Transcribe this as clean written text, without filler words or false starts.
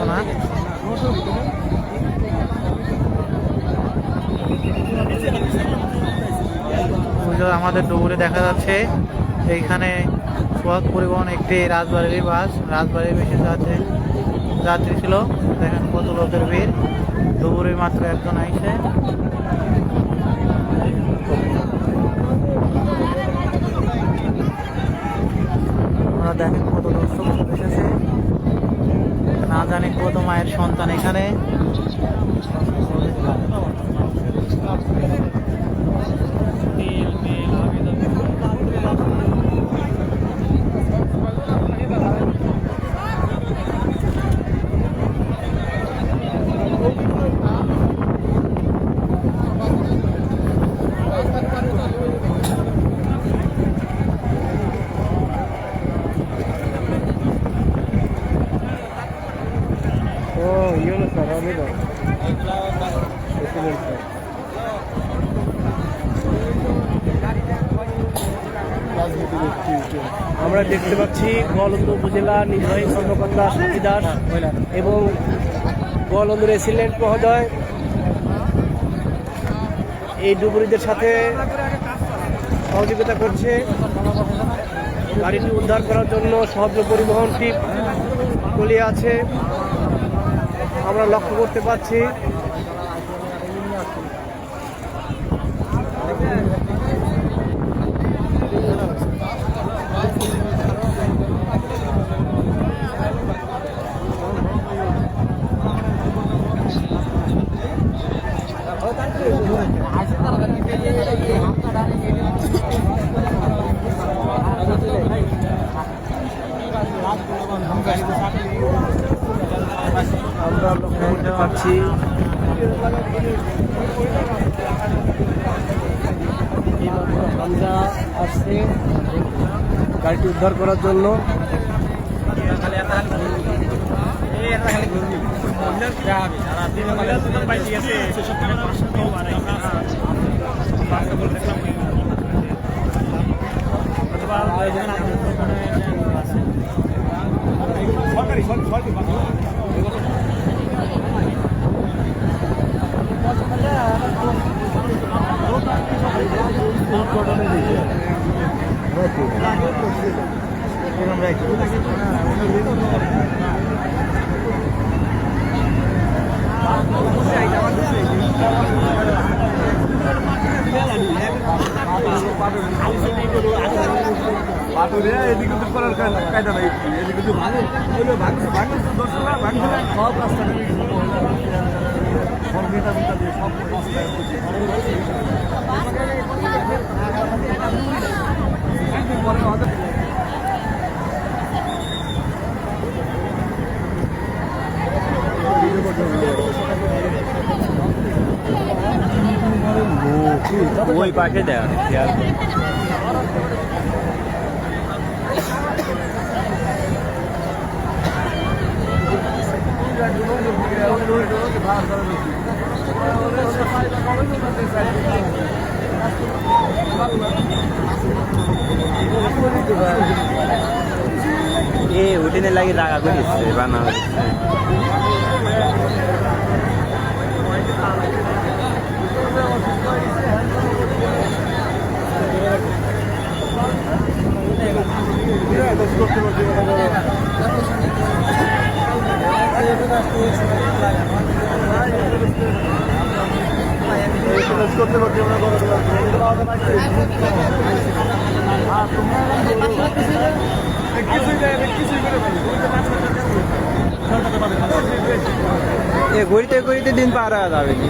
না আমাদের ডুবুরে দেখা যাচ্ছে এইখানে সোহাগ পরিবহন একটি রাজবাড়ির বাস, রাজবাড়ির বেশি যাত্রী ছিল। দেখেন কত লোকের ভিড়, ডুবুরে মাত্র একজন আইসে। আমরা দেখেন কত দর্শক এসেছে, না জানি কত মায়ের সন্তান এখানে। আমরা দেখতে পাচ্ছি গোয়ালন্দ উপজেলা নির্বাহী কর্মকর্তা সতী দাস এবং গোয়ালন্দ রেসিডেন্ট মহোদয় এই ডুবুরিদের সাথে সহযোগিতা করছে। গাড়িটি উদ্ধার করার জন্য সহজ পরিবহন টিম চলিয়ে আছে, আমরা লক্ষ্য করতে পারছি। আমরা লক্ষ্য করতে পারছি হামজা আসছে গাড়িটি উদ্ধার করার জন্য। এদিকে তো করার কায়দা নাই, এদিকে তো ভালো সব রাস্তা ওই পাশে দেয় এ উঠিনে লাগে রাগা করিস বানা করতে পারছি ঘুরতে ঘুরতে দিন পার হওয়া যাবে কি।